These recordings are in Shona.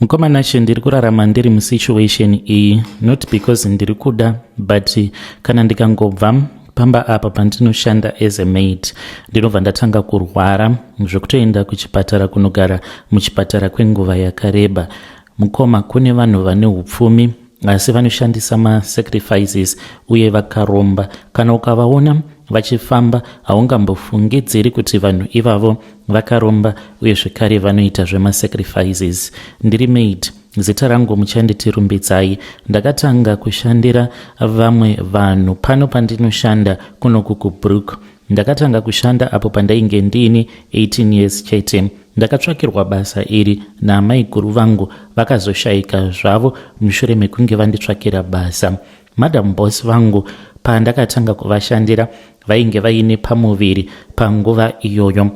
Mukomana ndiri kurarama ndiri musituation iyi, not because ndiri kuda, but kana ndikangobva pamba apa pandinoshanda as a maid ndinobva ndatanga kurwara zvekutoenda kuchipatara kunogara muchipatara kwenguva yakareba. Mukoma kune vanhu vane upfumi asi vanoshandisa masacrifices uye vakaromba. Kana ukavaona vachifamba haungambofungidziri kuti vanhu ivavo vakaromba uye zvekare vanoita zvemasacrifices. Ndiri maid, zita rangu muchanditi Rumbidzai. Ndakatanga kushandira vamwe vanhu pano pandinoshanda kunoku kuBrooke. Ndakatanga kushanda apo pandainge ndini 18 years chete. Ndakatsvakirwa basa iri naamai guru vangu vakazoshayika zvavo mushure mekunge vanditsvakira basa. Madam boss vangu pandakatanga kuvashandira vainge vaine pamuviri panguva iyoyo,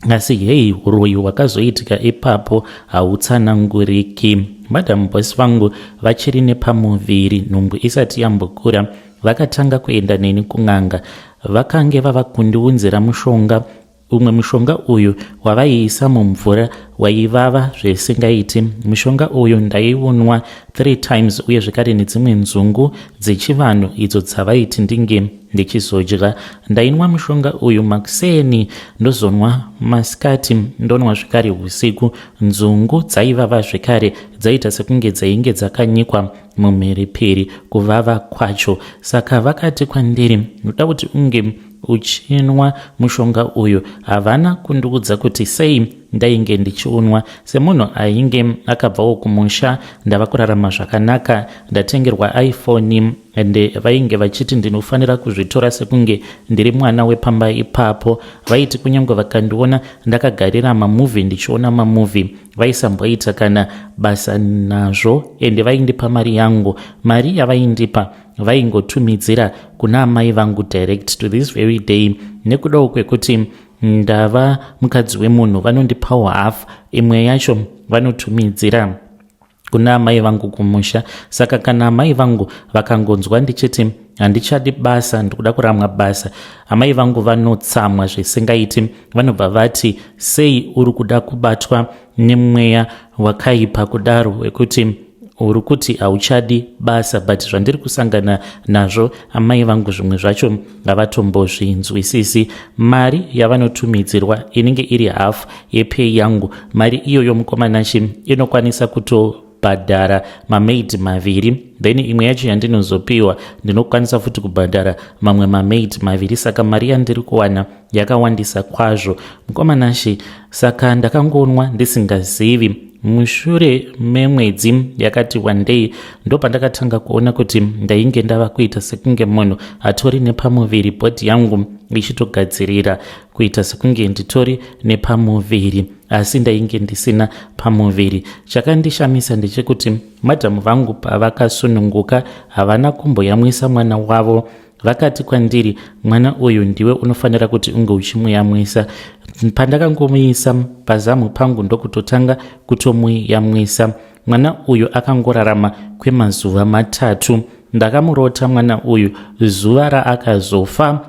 asi hei uroyi hwakazoitika ipapo hautsananguriki. Madam boss vangu vachiri nepamuviri nhumbu isati yambokura vakatanga kuenda neni kun'anga. Vakange vava kundiunzira mushonga. Umwe mushonga uyu wavaiisa mumvura waivava zvisingaiti. Mushonga uyu ndaiunwa 3 times uye zvekare nedzimwe nzungu dzechivanhu idzo dzavaiti ndinge ndichizodya. Ndainwa mushonga uyu makuseni, ndozonwa masikati, ndonwa zvekare usiku. Nzungu dzaivava zvekare, dzaita sekunge dzainge dzakanyikwa mumhiripiri kuvava kwacho. Saka vakati kwandiri, unoda kuti unge uchinwa mushonga uyu. Havana kundiudza kuti sei ndainge ndichiunwa. Semunhu ainge akabvawo kumusha, ndava kurarama zvakanaka, ndatengerwa iPhone ende vainge vachiti ndinofanira kuzvitora sekunge ndiri mwana wepamba ipapo. Vaiti kunyange vakandiona ndakagarira mamovie ndichiona mamovie vaisamboita kana basa nazvo, ende vaindipa mari yangu. Mari yavaindipa vaingotumidzira kuna amai vangu direct to this very day. Nekudawo kwekuti ndava mukadzi wemunhu vanondipawo half, imwe yacho vanotumidzira kuna amai vangu kumusha. Saka kana amai vangu vakangonzwa ndichiti handichadi basa, ndikuda kuramwa basa, amai vangu vanotsamwa zvisingaiti. Vanobva vati, sei uri kuda kubatwa nemweya wakaipa kudaro wekuti uri kuti hauchadi basa. But zvandiri kusangana nazvo amai vangu zvimwe zvacho havatombozvinzwisisi. Mari yavanotumidzirwa inenge iri half yepay yangu. Mari iyoyo mukomanachi inokwanisa kutobhadhara mamaid maviri, then imwe yacho yandinozopiwa ndinokwanisa futi kubhadhara mamwe mamaid maviri. Saka mari yandiri kuwana yakawandisa kwazvo mukomanashi. Saka ndakangonwa ndisingazivi. Mushure memwedzi yakati one day ndo pandakatanga kuona kuti ndainge ndava kuita sekunge munhu atori nepamuviri, bhodhi yangu ichitogadzirira kuita sekunge nditori nepamuviri asi ndainge ndisina pamuviri. Chakandishamisa ndechekuti madhamu vangu pavakasununguka havana kumboyamwisa mwana wavo. Vakati kwandiri, mwana uyu ndiwe unofanira kuti unge uchimuyamwisa. Pandakangomuisa pazamu pangu ndokutotanga kutomuyamwisa. Mwana uyu akangorarama kwemazuva 3. Ndakamurota mwana uyu. Zuva raakazofa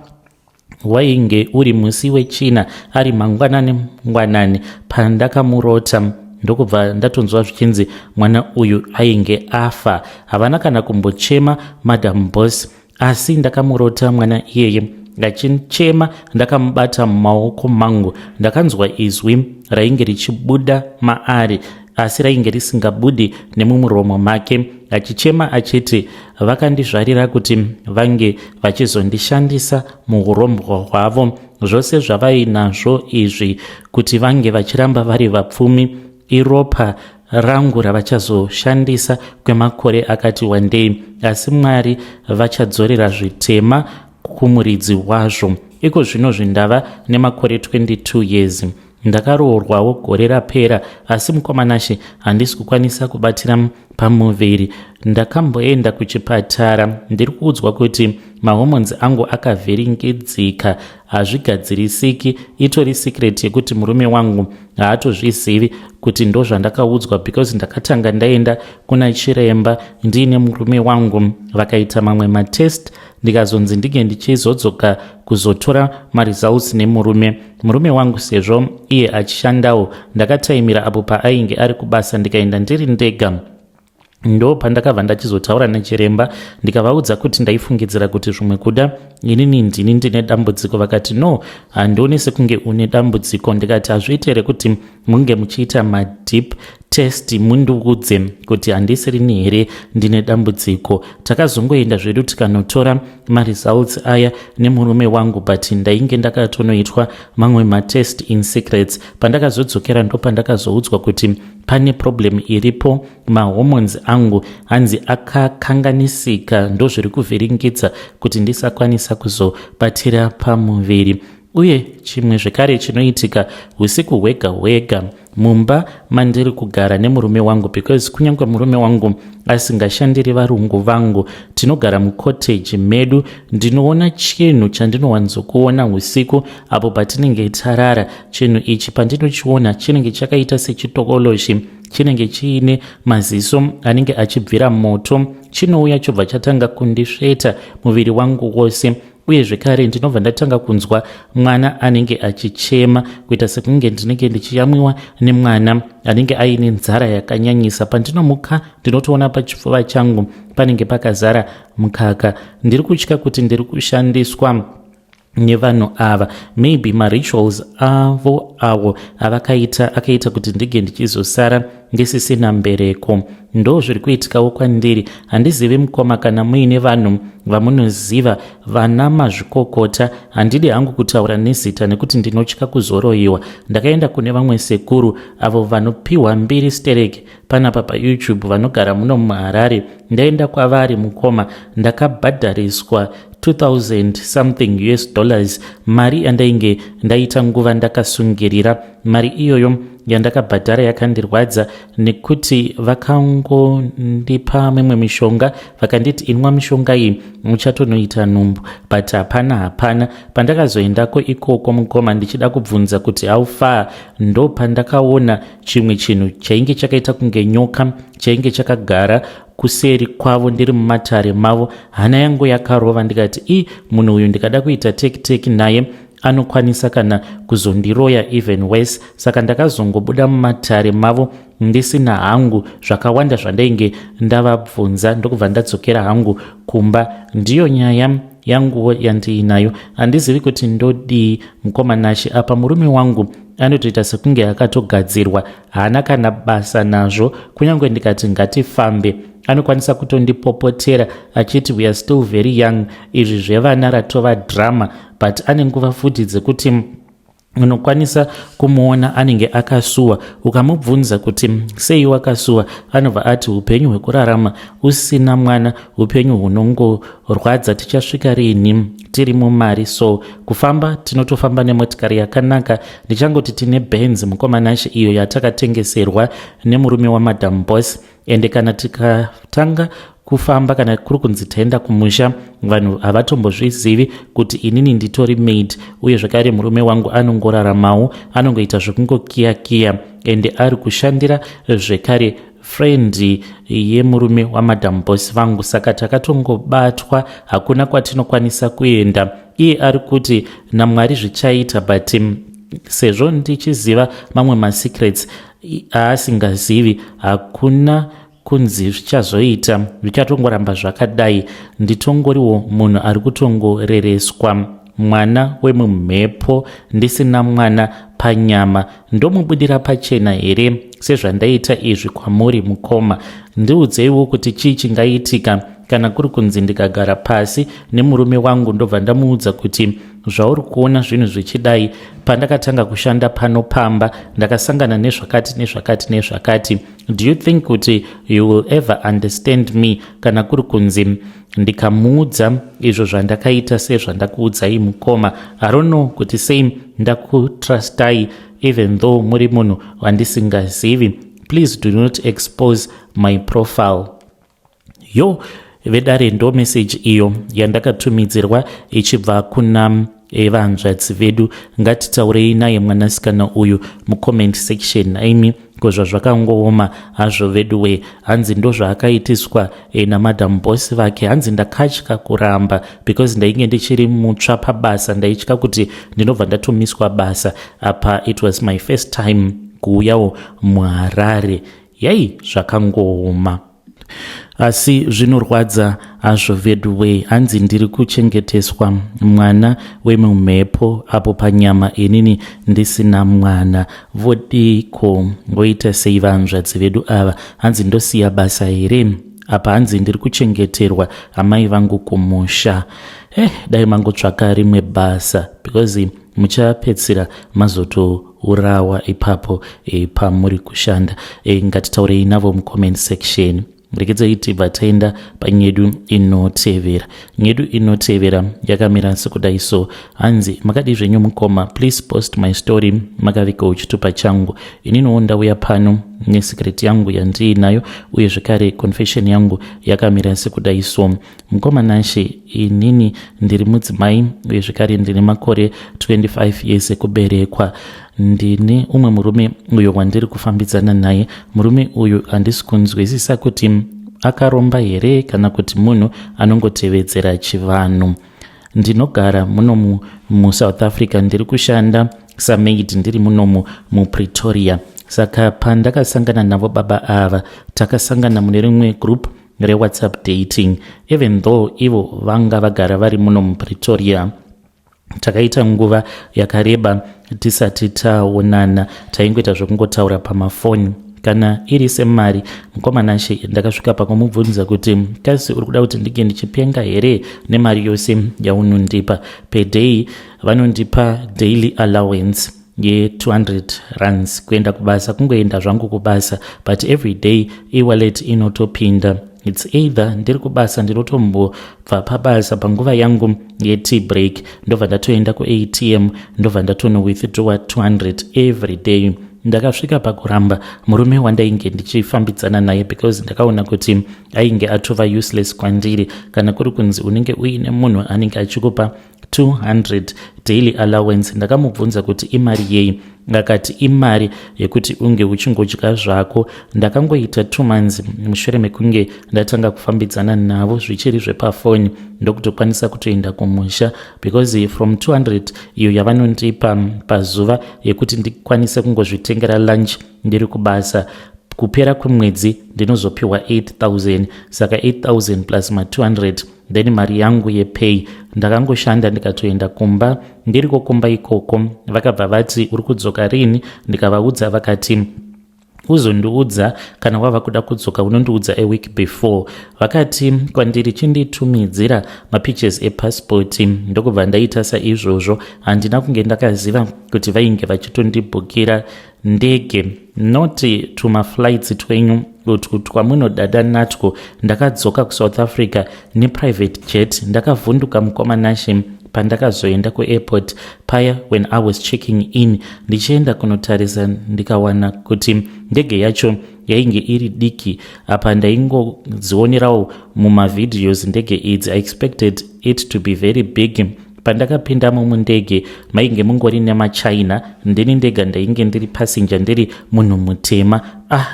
wainge uri musi wechina, ari mangwanani. Pandakamurota ndokubva ndatonzwa zvichinzi mwana uyu ainge afa. Havana kana kumbochema madam boss, asi ndakamurota mwana iyeye. Ndachichema ndakamubata mumaoko mangu. Ndakanzwa izwi rainge richibuda maari asi rainge risingabudi nemumuromo make, achichema achiti vakandizvarira kuti vange vachizondishandisa muurombwa hwavo. Zvose zvavainazvo izvi kuti vange vachiramba vari vapfumi, iropa rangu ravachazoshandisa kwemakore akati one day. Asi Mwari vachadzorera zvitema kumuridzi wazvo. Iko zvino zvindava nemakore 22 years. Ndakaroorwawo gore rapera asi mukomanashi handisi kukwanisa kubatira pamuviri. Ndakamboenda kuchipatara ndiri kuudzwa kuti mahomons angu akavhiringidzika, hazvigadzirisiki. Itori secret yekuti murume wangu haatozvizivi kuti ndo zvandakaudzwa, because ndakatanga ndaenda kuna chiremba ndiine murume wangu vakaita mamwe matest ndikazonzi ndinge ndichizodzoka kuzotora maresults nemurume wangu sezvo iye achishandawo. Ndakataimira apo paainge ari kubasa ndikaenda ndiri ndega. Ndo pandakabva ndachizotaura nachiremba ndikavaudza kuti ndaifungidzira kuti zvimwe kuda inini ndine dambudziko. Vakati no, handioni sekunge une dambudziko. Ndikati hazviite here kuti munge muchiita madeep test mundiudze kuti handisirini here ndine dambudziko. Takazongoenda zvedu tikanotora maresults aya nemurume wangu, but ndainge ndakatonoitwa mamwe matest in secrets. Pandakazodzokera ndo pandakazoudzwa kuti pane problem iripo, mahormones angu hanzi akakanganisika, ndo zviri kuvhiringidza kuti ndisakwanisa kuzobatira pamuviri. Uye chimwe zvekare chinoitika usiku hwega hwega mumba mandiri kugara nemurume wangu, because kunyange murume wangu asingashandiri varungu vangu, tinogara mucottage medu, ndinoona chinhu chandinowanzokuona usiku apo patinenge tarara. Chinhu ichi pandinochiona chinenge chakaita sechitokoloshi, chinenge chiine maziso anenge achibvira moto, chinouya chobva chatanga kundisveta muviri wangu wose. Uye zvekare ndinobva ndatanga kunzwa mwana anenge achichema, kuita sekunge ndinenge ndichiyamwiwa nemwana anenge aine nzara yakanyanyisa. Pandinomuka ndinotoona pachipfuva changu panenge pakazara mukaka. Ndiri kutya kuti ndiri kushandiswa nevanhu ava, maybe marituals avo akaita kuti ndige ndichizosara ndisisina mbereko. Ndo zviri kuitikawo kwandiri. Handizivi mukoma kana muine vanhu vamunoziva vana mazvikokota. Handidi hangu kutaura nezita nekuti ndinotya kuzoroyiwa. Ndakaenda kune vamwe sekuru avo vanopiwa 2 stereki panapa paYouTube vanogara muno muHarare. Ndaenda kwavari mukoma, ndakabhadhariswa 2000 something US dollars, mari yandainge ndaita nguva ndakasungirira. Mari iyoyo yandakabhadhara yakandirwadza nekuti vakangondipa mimwe mishonga, vakanditi inwa mishonga iyi muchatonoita nhumbu, but hapana. Pandakazoendako ikoko mukoma ndichida kubvunza kuti how far, ndo pandakaona chimwe chinhu chainge chakaita kunge nyoka chainge chakagara kuseri kwavo ndiri mumatare mavo. Hana yangu yakarova, ndikati munhu uyu ndikada kuita teki naye anokwanisa kana kuzondiroya even worse. Saka ndakazongobuda mumatare mavo ndisina hangu zvakawanda zvandainge ndavabvunza, ndokubva ndadzokera hangu kumba. Ndiyo nyaya yangu yandiinayo. Handizivi kuti ndodii mukomanashi apa. Murume wangu anotoita sekunge akatogadzirwa, haana kana basa nazvo. Kunyange ndikati ngatifambe anokwanisa kutondipopotera achiti we are still very young, izvi zvevana ratova drama. But ane nguva futi dzekuti unokwanisa kumuona anenge akasuwa, ukamubvunza kuti sei wakasuwa, anobva ati upenyu hwekurarama usina mwana, upenyu hunongorwadza, tichasvika rini tiri mumari. So kufamba tinotofamba nemotikari yakanaka. Ndichangoti tine Benz mukomanashi iyo yatakatengeserwa nemurume waMadam Boss, ende kana tikatanga kufamba kana kuri kunzi taenda kumusha, vanhu havatombozvizivi kuti inini nditori maid. Uye zvakare murume wangu anongoraramawo, anongoita zvekungokiya ende ari kushandira zvekare friend yemurume waMadam Boss vangu. Saka takatongobatwa, hakuna kwatinokwanisa kuenda. Iye ari kuti naMwari zvichaita, but sezvo ndichiziva mamwe masecrets aasingazivi, hakuna kunzi zvichazoita, zvichatongoramba zvakadai. Nditongoriwo munhu ari kutongorereswa, mwana wemumhepo, ndisina mwana panyama. Ndomubudira pachena here sezvandaita izvi kwamuri mukoma? Ndiudzeiwo kuti chii chingaitika kana kuri kunzi ndikagara pasi nemurume wangu ndobva ndamuudza kuti zvauri kuona zvinhu zvichidai, pandakatanga kushanda pano pamba ndakasangana nezvakati. Do you think kuti you will ever understand me kana kuri kunzi ndikamuudza izvo zvandakaita sezvandakuudzai mukoma? I don't know kuti sei ndakutrustai even though muri munhu wandisingazivi. Please do not expose my profile. Yo vedare ndo message iyo yandakatumidzirwa ichibva kuna vanzvadzi vedu. Ngatitaurei naye mwanasikana uyu mucomment section. Aimi kozva zvakangooma hazvo vedue. Hanzi ndo zvaakaitiswa namadam boss vake. Hanzi ndakatya kuramba because ndainge ndichiri mutsva pabasa, ndaitya kuti ndinobva ndatomiswa basa. Apa it was my first time kuuyawo muHarare. Yai zvakangooma, asi zvinorwadza hazvo vedue. Hanzi ndiri kuchengeteswa mwana wemumhepo apo panyama inini ndisina mwana. Vodiko voita sei vanzvadzi vedu ava? Hanzi ndosiya basa here? Apa hanzi ndiri kuchengeterwa amai vangu kumusha. Dai mangotsvaka rimwe basa because muchapedzisira mazotourawa ipapo pamuri kushanda. Ngatitaurei navo mucomment section. Rekedzai tibva taenda panyedu inotevera. Nyedu inotevera yakamira sekudai so. Hanzi makadi zvenyu mukoma, please post my story makavikawo chitupa changu. Inini ndauya pano nesecret yangu yandiinayo uye zvekare confession yangu yakamira sekudai so. Mukoma nashe, inini ndiri mudzimai uye zvekare ndine makore 25 years ekuberekwa. Ndine umwe murume uyo wandiri kufambidzana naye. Murume uyu handisi kunzwisisa kuti akaromba here kana kuti munhu anongotevedzera chivanhu. Ndinogara muno muSouth Africa, ndiri kushanda samaid ndiri muno muPretoria. Saka pandakasangana navo baba ava, takasangana mune rimwe group reWhatsApp dating. Even though ivo vanga vagara vari muno muPretoria, takaita nguva yakareba tisati taonana. Taingoita zvokungotaura pamafoni. Kana iri semari, mukoma nashe ndakasvika pakumubvunza kuti kasi uri kuda kuti ndige ndichipenga here nemari yose yaunondipa per day? Vanondipa daily allowance ye200 rands kuenda kubasa, kungoenda zvangu kubasa, but every day e-wallet inotopinda. It's either ndiri kubasa ndinotombobva pabasa panguva yangu yetea break ndobva ndatoenda kuATM ndobva ndatono withdraw 200 every day. Ndakasvika pakuramba murume wandainge ndichifambidzana naye because ndakaona kuti ainge atova useless kwandiri. Kana kuri kunzi unenge uine munhu anenge achikupa 200 daily allowance, ndakamubvunza kuti imari yei? Akati imari yekuti unge uchingodya zvako. Ndakangoita 2 months mushure mekunge ndatanga kufambidzana navo zvichiri zvepafoni ndokutokwanisa kutoenda kumusha because from 200 iyo yavanondipa pazuva yekuti ndikwanise kungozvitengera lunch ndiri kubasa, kupera kwemwedzi ndinozopiwa 8000. Saka 8000 plus ma 200 then mari yangu yepay. Ndakangoshanda ndikatoenda kumba. Ndiriko kumba ikoko vakabva vati uri kudzoka rini? Ndikavaudza, vakati uzondiudza kana wava kuda kudzoka unondiudza a week before. Vakati kwandiri chinditumidzira mapictures epassport. Ndokubva ndaita saizvozvo. Handina kunge ndakaziva kuti vainge vachitondibhukira ndege, not tumaflights twenyu twamunodada natwo. Ndakadzoka kuSouth Africa neprivate jet. Ndakavhunduka mukoma nashe pandakazoenda kuairport paya. When I was checking in ndichienda kunotarisa, ndikawana kuti ndege yacho yainge iri diki. Apa ndaingodzionerawo mumavideos ndege idzi. I expected it to be very big. Pandakapindamo mundege mainge mungori nemachina, ndini ndega ndainge ndiri passenger, ndiri munhu mutema.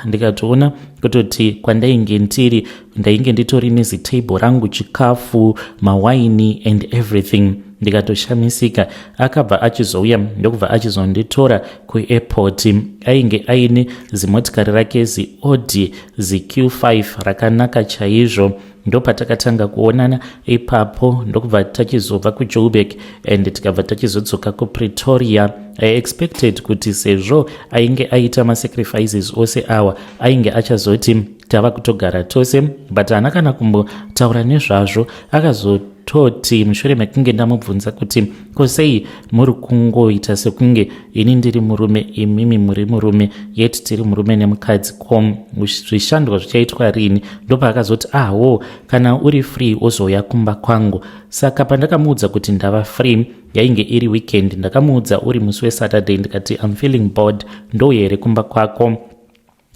Ndikatoona kutoti kwandainge ndiri ndainge nditori nezitable rangu, chikafu, mawaini and everything. Ndikatoshamisika. Akabva achizouya ndokubva achizonditora kuairport. Ainge aine zimotikari rake ziAudi ziQ5 rakanaka chaizvo. Ndopatakatanga kuonana ipapo ndokubva tachizobva kuJoburg and tikabva tachizodzoka kuPretoria. I expected kuti sezvo ainge aita masacrifices ose awa ainge achazoti tava kutogara tose, but haana kana kumbotaura nezvazvo. Akazototi mushure mekunge ndamubvunza kuti kosei muri kungoita sekunge ini ndiri murume imimi muri murume, yet tiri murume nemukadzi, zvishandwa zvichaitwa rini? Ndopa akazoti kana uri free ozoya kumba kwangu. Saka pandakamuudza kuti ndava free, yainge iri weekend, ndakamuudza uri musi weSaturday ndikati I'm feeling bored, ndouya here kumba kwako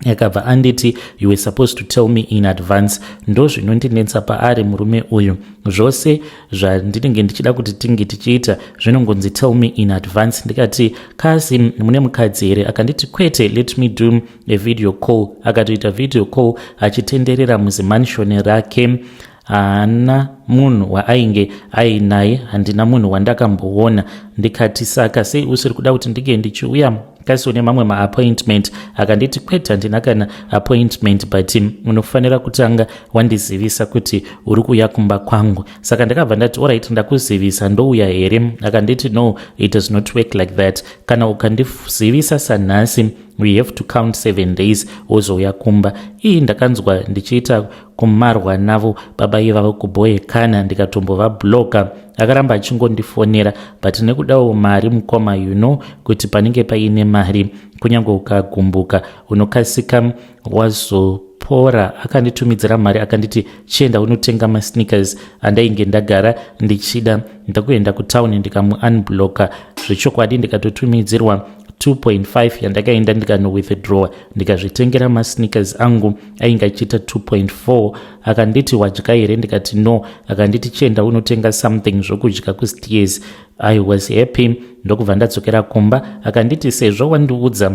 akabva anditi you were supposed to tell me in advance. Ndo zvinondinetsa paari murume uyu. Zvose zvandinenge ndichida kuti tinge tichiita zvinongonzi tell me in advance. Ndikati kasi mune mukadzi here? Akanditi kwete, let me do a video call. Akatoita video call achitenderera muzimanshoni rake. Haana munhu waainge ainaye, handina munhu wandakamboona. Ndikati saka sei usiri kuda kuti ndinge ndichiuya kasi une mamwe maappointment? Akanditi kwete, handina kana appointment, but unofanira kutanga wandizivisa kuti uri kuuya kumba kwangu. Saka ndakabva ndati alright, ndakuzivisa ndouya here? Akanditi no, it does not work like that. Kana ukandizivisa sanhasi we have to count 7 days wozouya kumba. Iyi ndakanzwa ndichiita kumarwa navo baba ivavo kuboyekana, ndikatombovabloka. Akaramba achingondifonera, but nekudawo mari mukoma, you know kuti panenge paine mari kunyange ukagumbuka unokasika wazopora. Akanditumidzira mari akanditi chienda unotenga masneakers andainge ndagara ndichida. Ndakuenda kutauni ndikamuunblocka. Zvechokwadi ndikatotumidzirwa 2.5 yandakaenda ndikano-withdraw ndikazvitengera masneakers angu ainge achiita 2.4. Akanditi wadya here? Ndikati no. Akanditi chienda unotenga something zvokudya kustairs. I was happy. Ndokubva ndadzokera kumba. Akanditi sezvo wandiudza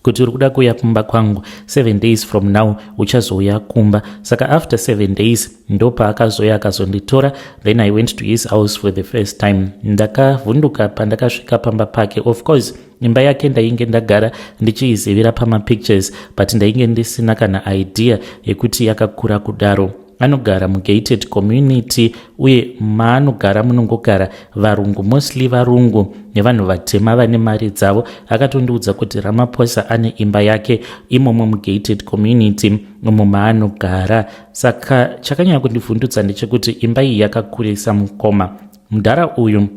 kuti uri kuda kuuya kumba kwangu 7 days from now uchazouya kumba. Saka after 7 days ndo paakazoya akazonditora. Then I went to his house for the first time. Ndakavhunduka pandakasvika pamba pake. Of course imba yake ndainge ndagara ndichiizivira pamapictures, but ndainge ndisina kana idea yekuti yakakura kudaro. Anogara mugated community, uye maanogara munongogara varungu, mostly varungu nevanhu vatema vane mari dzavo. Akatondiudza kuti Ramaphosa ane imba yake imomo mugated community umo maanogara. Saka chakanyanya kundivhundutsa ndechekuti imba iyi yakakurisa mukoma. Mudhara uyu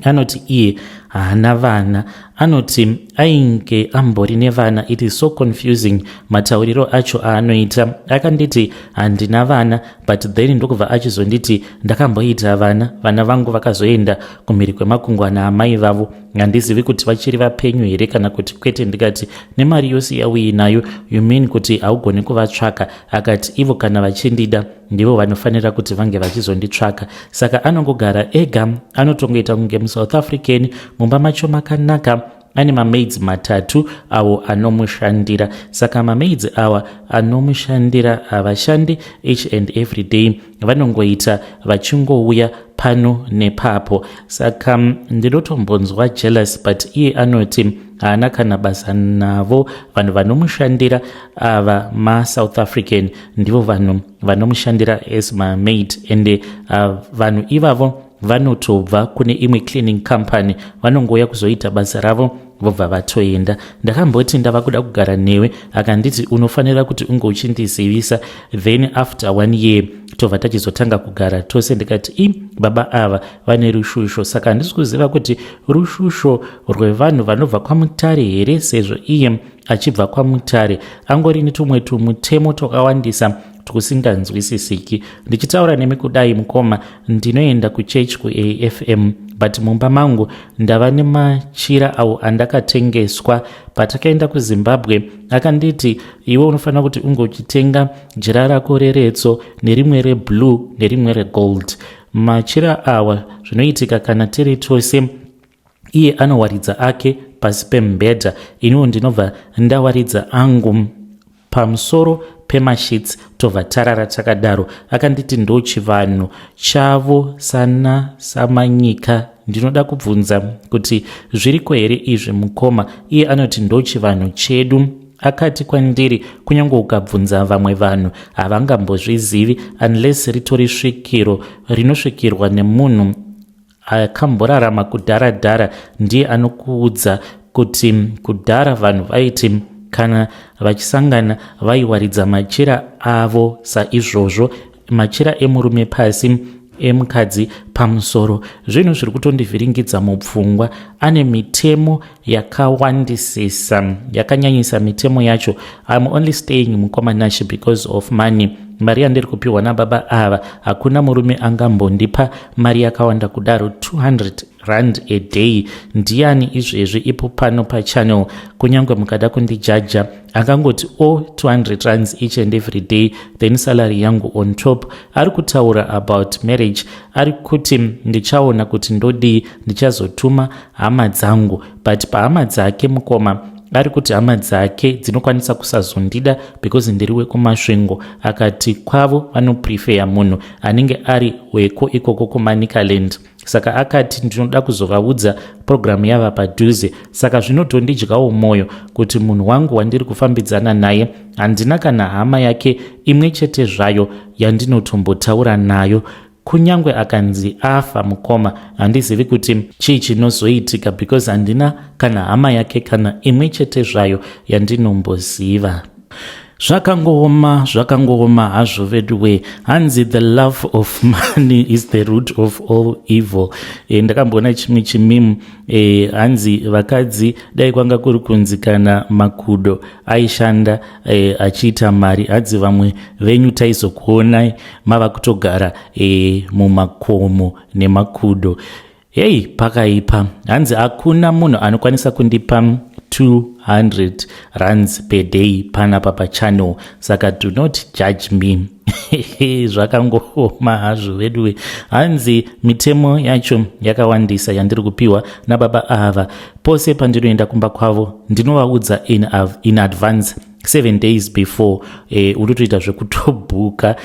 anoti iye haana vana, anoti ainge ambori nevana. It is so confusing matauriro acho aanoita. Akanditi handina vana, but then ndokubva achizonditi ndakamboita vana. Vana vangu vakazoenda kumhiri kwemakungwana amai vavo. Handizivi kuti vachiri vapenyu here kana kuti kwete. Ndikati nemari yose yauinayo, you mean kuti haugoni kuvatsvaka? Akati ivo kana vachindida ndivo vanofanira kuti vange vachizonditsvaka. Saka anongogara ega, anotongoita kunge muSouth African. Mumba macho makanaka, ane mamaids 3 avo anomushandira. Saka mamaids awa anomushandira havashandi each and every day, vanongoita vachingouya pano nepapo. Saka ndinotombonzwa jealous, but iye anoti haana kana basa navo. Vanhu vanomushandira ava maSouth African ndivo vanhu vanomushandira as mamaid, and vanhu ivavo vanotobva kune imwe cleaning company, vanongoya kuzoita basa ravo vobva vatoenda. Ndakamboti ndava kuda kugara newe. Akanditi unofanira kuti unge uchindizivisa, then after 1 year tobva tachizotanga kugara tose. Ndikati baba ava vane rushusho. Saka handisi kuziva kuti rushusho rwevanhu vanobva kwaMutare here, sezvo iye achibva kwaMutare. Angori netumwe tumutemo twakawandisa tukusinganzwisisiki. Ndichitaura nemi kudai mukoma, ndinoenda kuchechi kuAFM, but mumba mangu ndava nemachira avo andakatengeswa patakaenda kuZimbabwe. Akanditi iwe unofanira kuti unge uchitenga jira rako reretso nerimwe reblue nerimwe regold. Machira awa zvinoitika kana tiri tose. Iye anowaridza ake pasi pembedha, iniwo ndinobva ndawaridza angu pamusoro pemashits, tobva tarara takadaro. Akanditi ndo chivanhu chavo sana samanyika. Ndinoda kubvunza kuti zviriko here izvi mukoma? Iye anoti ndo chivanhu chedu. Akati kwandiri kunyange ukabvunza vamwe vanhu havangambozvizivi unless ritori svikiro rinosvikirwa nemunhu akamborarama kudharadhara. Ndiye anokuudza kuti kudhara vanhu vaiti kana vachisangana vaiwaridza machira avo saizvozvo, machira emurume pasi, emukadzi pamusoro zvinhu zviri kutondivhiringidza mupfungwa. Ane mitemo yakawandisisa, yakanyanyisa mitemo yacho. I'm only staying mukomanashi because of money. Mari yandiri kupiwa nababa ava hakuna murume angambondipa mari yakawanda kudaro. 200 rand a day. Ndiani izvezvi ipo pano pachannel? Kunyange mukada kundijaja akangoti 200 rands each and every day, then salary yangu on top. Ari kutaura about marriage, ari kuti ndichaona kuti ndodii ndichazotuma hama dzangu, but pahama dzake mukoma ari kuti hama dzake dzinokwanisa kusazondida because ndiri wekumasvingo. Akati kwavo vanoprefer munhu anenge ari weko ikoko kuManicaland. Saka akati ndinoda kuzovaudza programu yava padhuze. Saka zvinotondidyawo mwoyo kuti munhu wangu wandiri kufambidzana naye handina kana hama yake imwe chete zvayo yandinotombotaura nayo. Kunyange akanzi afa mukoma handizivi kuti chii chinozoitika because handina kana hama yake kana imwe chete zvayo yandinomboziva. Zvakangoma hazvo veduwe. Hanzi the love of money is the root of all evil. Ndakamboona chimwe chimimu hanzi vakadzi dai kwanga kuri kunzi kana makudo aishanda achiita mari, hadzi vamwe venyu taizokuonai mava kutogara mumakomo nemakudo. Hei, pakaipa. Hanzi hakuna munhu anokwanisa kundipa 200 rands per day panapa pachannel. Saka do not judge me. Zvakangoma hazvo veduwe. Hanzi mitemo yacho yakawandisa yandiri kupiwa nababa ava. Pose pandinoenda kumba kwavo ndinovaudza in advance 7 days before. Urutoita zvekutobhuka.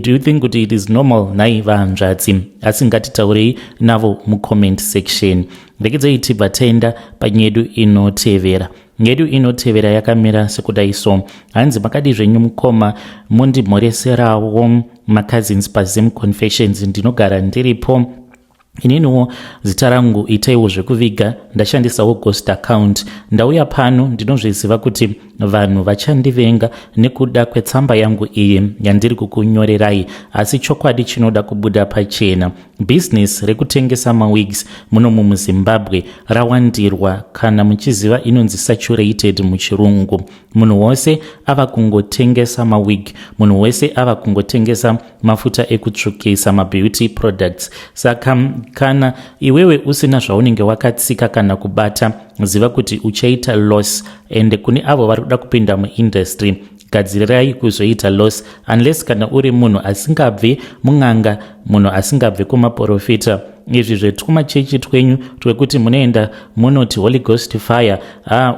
Do you think kuti it is normal nai vahanzvadzi? Asi ngatitaurei navo mucomment section. Ndekedzai tibva taenda panyedu inotevera. Nyedu inotevera yakamira sekudai so. Hanzi makadi zvenyu mukoma mundimhoreserawo macousins pazim confessions. Ndinogara ndiripo. Ininiwo zita rangu itaiwo zvekuviga, ndashandisawo ghost account. Ndauya pano ndinozviziva kuti vanhu vachandivenga nekuda kwetsamba yangu iyi yandiri kukunyorerai, asi chokwadi chinoda kubuda pachena. Business rekutengesa mawigs muno muZimbabwe rawandirwa, kana muchiziva inonzi saturated muchirungu. Munhu wose ava kungotengesa mawig, munhu wese ava kungotengesa mafuta ekutsvukisa, mabeauty products. Saka kana iwewe usina zvaunenge wakatsika kana kubata, ziva kuti uchaita loss. Ende kune avo vari kuda kupinda muindustry, gadzirirai kuzoita loss unless kana uri munhu asingabve mung'anga, munhu asingabve kumaprofita. Izvi zvetwumachechi twenyu twekuti munoenda munoti Holy Ghost fire,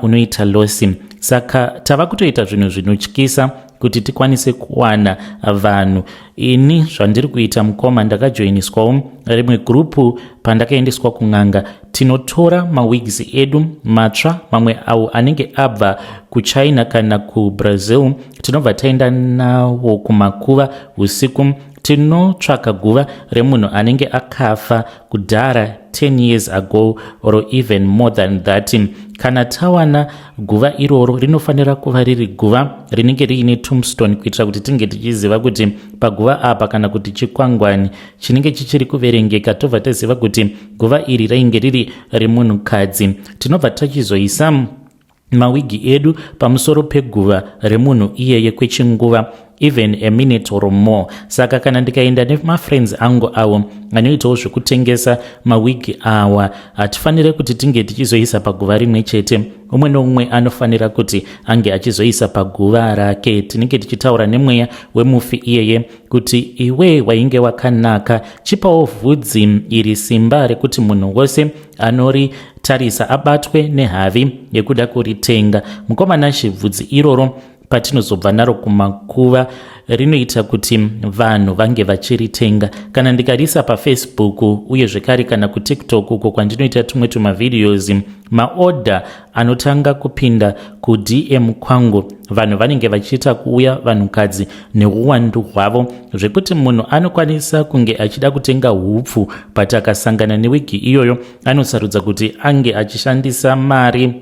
unoita loss. Saka tava kutoita zvinhu zvinotyisa kuti tikwanise kuwana vanhu. Ini zvandiri kuita mukoma, ndakajoiniswawo rimwe grupu pandakaendeswa kung'anga. Tinotora mawigs edu matsva, mamwe awo anenge abva kuChina kana kuBrazil, tinobva taenda nawo kumakuva usiku. Tinotsvaka guva remunhu anenge akafa kudhara 10 years ago or even more than that. Kana tawana guva iroro rinofanira kuva riri guva rinenge riine tombstone, kuitira kuti tinge tichiziva kuti paguva apa kana kuti chikwangwani chinenge chichiri kuverengeka tobva taziva kuti guva iri rainge riri remunhukadzi. Tinobva tachizoisa mawigi edu pamusoro peguva remunhu iyeye kwechinguva, even a minute or more. Saka kana ndikaenda nemafriends angu awo anoitawo zvekutengesa mawigi awa, hatifanire kuti tinge tichizoisa paguva rimwe chete. Umwe noumwe anofanira kuti ange achizoisa paguva rake. Tinenge tichitaura nemweya wemufi iyeye kuti iwe wainge wakanaka, chipawo vhudzi iri simba rekuti munhu wose anoritarisa abatwe nehavi yekuda kuritenga. Mukomanashi vhudzi iroro patinozobva naro kumakuva rinoita kuti vanhu vange vachiritenga. Kana ndikarisa paFacebook uye zvekare kana kuTikTok uko kwandinoita tumwe tumavideos, maorder anotanga kupinda kuDM kwangu, vanhu vanenge vachiita kuuya vanhukadzi neuwandu hwavo, zvekuti munhu anokwanisa kunge achida kutenga hupfu, but akasangana newigi iyoyo anosarudza kuti ange achishandisa mari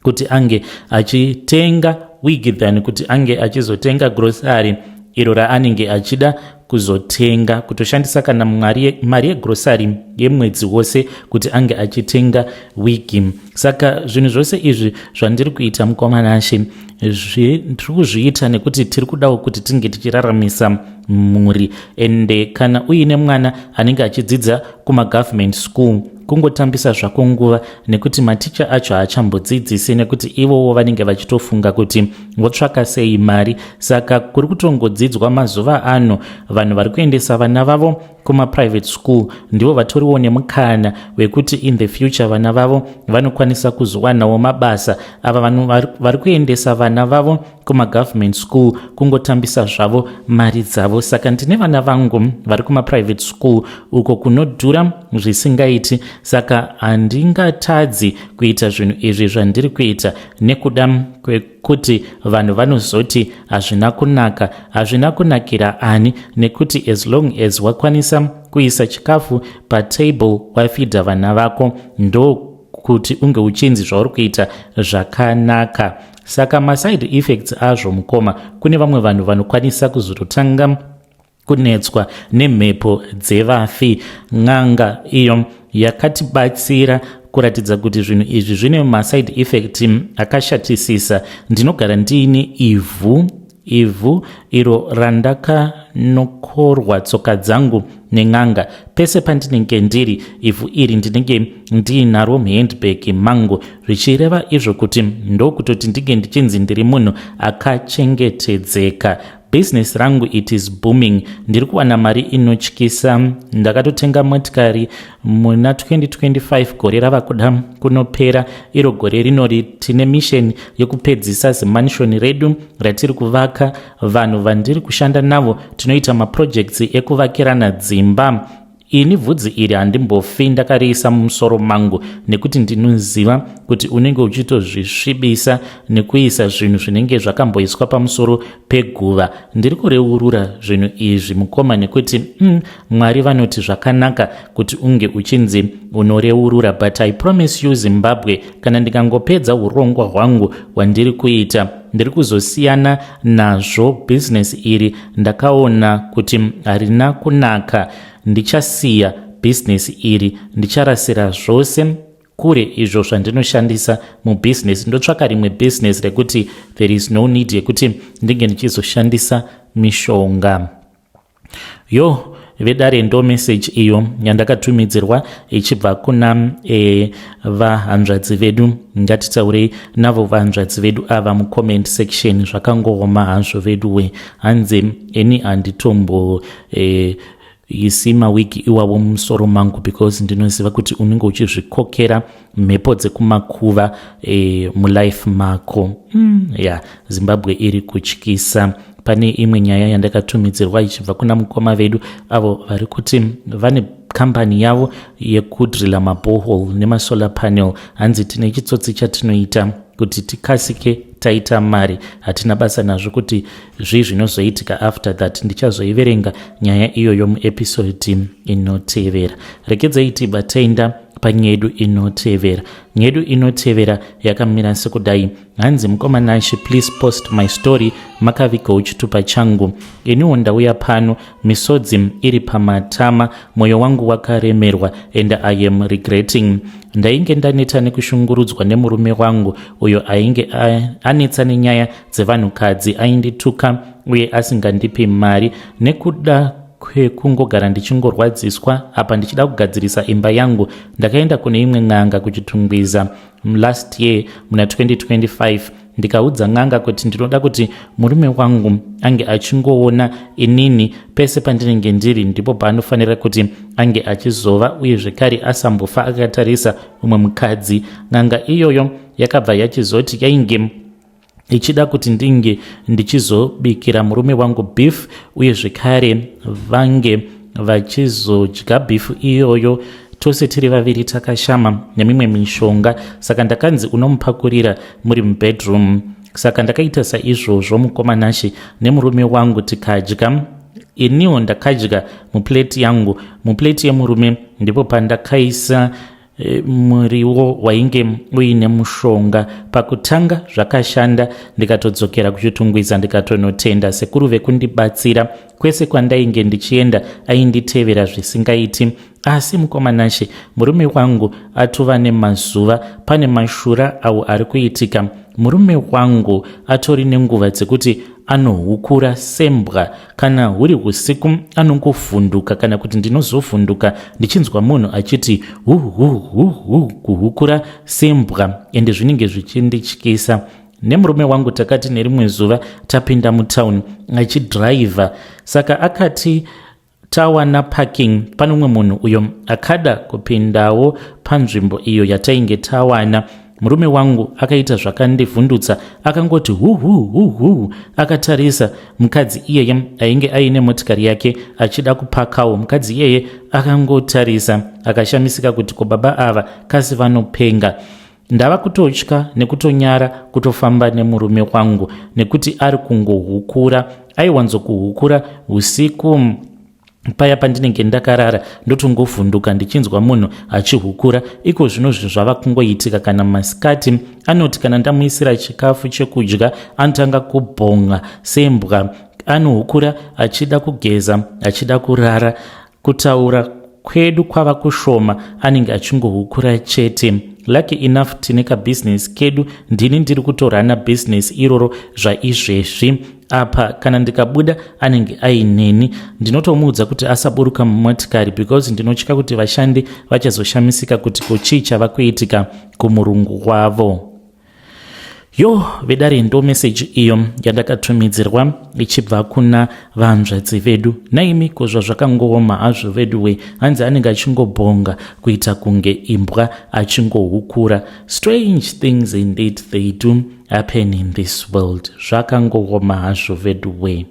kuti ange achitenga wig than kuti ange achizotenga grocery iro raanenge achida kuzotenga, kutoshandisa kana mari yegrosari yemwedzi wose kuti ange achitenga wigi. Saka zvinhu zvose izvi zvandiri kuita mukomanashe tiri kuzviita nekuti tiri kudawo kuti tinge tichiraramisa mhuri. Ende kana uine mwana anenge achidzidza kumagovernment school, kungotambisa zvako nguva, nekuti maticha acho haachambodzidzisi nekuti ivowo vanenge vachitofunga kuti votsvaka sei mari. Saka kuri kutongodzidzwa mazuva ano vanhu vari kuendesa vana vavo kuma-private school ndivo vatoriwo nemukana wekuti in the future vana vavo vanokwanisa kuzowanawo mabasa. Ava vanhu vari kuendesa vana vavo kuma-government school kungotambisa zvavo mari dzavo. Saka ndine vana vangu vari kuma-private school uko kunodhura zvisingaiti. Saka handingatadzi kuita zvinhu izvi zvandiri kuita nekuda kwekuti vanhu vanozoti hazvina kunaka. Hazvina kunakira ani, nekuti as long as wakwanisa kuisa chikafu patable wafidha vana vako, ndo kuti unge uchinzi zvauri kuita zvakanaka. Saka maside effects azvo mukoma, kune vamwe vanhu vanokwanisa kuzototanga kunetswa nemhepo dzevafi. N'anga iyo yakatibatsira kuratidza kuti zvinhu izvi zvine maside effect akashatisisa. Ndinogara ndiine ivhu iro randakanokorwa tsoka dzangu nen'anga. Pese pandinenge ndiri, ivhu iri ndinenge ndiinaro muhandbag mangu, zvichireva izvo kuti ndokutoti ndinge ndichinzi ndiri munhu akachengetedzeka. Business rangu it is booming. Ndiri kuwana mari inotyisa. Ndakatotenga motikari muna 2025, gore rava kuda kunopera. Iro gore rinori tine mission yekupedzisa zimanshoni redu ratiri kuvaka. Vanhu vandiri kushanda navo tinoita maprojects ekuvakirana dzimba. Ini vhudzi iri handimbofi ndakariisa mumusoro mangu, nekuti ndinoziva kuti unenge uchitozvisvibisa nekuisa zvinhu zvinenge zvakamboiswa pamusoro peguva. Ndiri kureurura zvinhu izvi mukoma, nekuti Mwari vanoti zvakanaka kuti unge uchinzi unoreurura. But I promise you Zimbabwe, kana ndikangopedza urongwa hwangu hwandiri kuita, ndiri kuzosiyana nazvo business iri. Ndakaona kuti harina kunaka. Ndichasiya business iri, ndicharasira zvose kure izvo zvandinoshandisa mubusiness. Ndotsvaka rimwe business rekuti there is no need yekuti ndinge ndichizoshandisa mishonga. Vedare ndo message iyo yandakatumidzirwa ichibva kuna vahanzvadzi vedu. Ngatitaurei navo vahanzvadzi vedu ava mucomment section. Zvakangooma hazvo veduwe, hanzi eni handitombo isi mawiki iwavo mumusoro mangu, because ndinoziva kuti unenge uchizvikokera mhepo dzekumakuva mulife mako. Zimbabwe iri kutyisa. Pane imwe nyaya yandakatumidzirwa ichibva kuna mukoma vedu avo vari kuti vane kambani yavo yekudrila mabohol nemasolar panel. Hanzi tine chitsotsi chatinoita kuti tikasike taita mari. Hatina basa nazvo kuti zvinozoitika after that. Ndichazoiverenga nyaya iyoyo muepisode inotevera. Rekedzai tibataenda panyedu inotevera. Nyedu inotevera yakamira sekudai. Hanzi mukomanashi, please post my story makaviga uchitupa changu. Iniwo ndauya pano, misodzi iri pamatama, moyo wangu wakaremerwa and I am regretting. Ndainge ndaneta nekushungurudzwa nemurume wangu uyo ainge anetsa nenyaya dzevanhukadzi. Aindituka uye asingandipi mari. Nekuda kwekungogara ndichingorwadziswa apa ndichida kugadzirisa imba yangu, ndakaenda kune imwe n'anga kuchitungwiza last year muna 2025. Ndikaudza n'anga kuti ndinoda kuti murume wangu ange achingoona inini pese pandinenge ndiri, ndipo paanofanira kuti ange achizova, uye zvekare asambofa akatarisa umwe mukadzi. N'anga iyoyo yakabva yachizoti yainge ichida kuti ndinge ndichizobikira murume wangu beef, uye zvekare vange vachizodya beef iyoyo tose tiri vaviri takashama nemimwe mishonga. Saka ndakanzi unomupakurira muri mubedroom. Saka ndakaita saizvozvo mukomanashi nemurume wangu tikadya. Iniwo ndakadya muplate yangu, muplate yemurume ndipo pandakaisa muriwo wainge uine mushonga. Pakutanga zvakashanda, ndikatodzokera kuchitungwiza ndikatonotenda sekuru vekundibatsira. Kwese kwandainge ndichienda ainditevera zvisingaiti. Asi mukomanashe, murume wangu atova nemazuva, pane mashura awo ari kuitika. Murume wangu atori nenguva dzekuti anohukura sembwa. Kana huri usiku anongovhunduka, kana kuti ndinozovhunduka ndichinzwa munhu achiti kuhukura sembwa, ende zvinenge zvichindityisa. Nemurume wangu takati nerimwe zuva tapinda mutauni achidhiraivha, saka akati tawana parking, pane umwe munhu uyo akada kupindawo panzvimbo iyo yatainge tawana. Murume wangu akaita zvakandivhundutsa, akangoti akatarisa mukadzi iyeye ainge aine motikari yake achida kupakawo. Mukadzi iyeye akangotarisa akashamisika kuti ko baba ava kasi vanopenga. Ndava kutotya nekutonyara kutofamba nemurume wangu nekuti ari kungohukura. Aiwanzokuhukura usiku paya pandinenge ndakarara, ndotongovhunduka ndichinzwa munhu achihukura. Iko zvino zvava kungoitika kana masikati. Anoti kana ndamuisira chikafu chekudya anotanga kubhonga sembwa. Anohukura achida kugeza, achida kurara. Kutaura kwedu kwava kushoma, anenge achingohukura chete. Lucky enough tine kabusiness kedu, ndini ndiri kutorana business iroro zvaizvezvi. Apa kana ndikabuda anenge aineni. Ndinotomuudza kuti asaburuka mumotikari because ndinotya kuti vashandi vachazoshamisika kuti kochii chava kuitika kumurungu wavo. Yo vedare ndo message iyo yandakatumidzirwa ichibva kuna vanzvadzi vedu. Naimi kozva zvakangooma hazvo veduwe, hanzi anenge achingobhonga kuita kunge imbwa achingohukura. Strange things indeed they do happen in this world. Zvakangooma hazvo veduwe.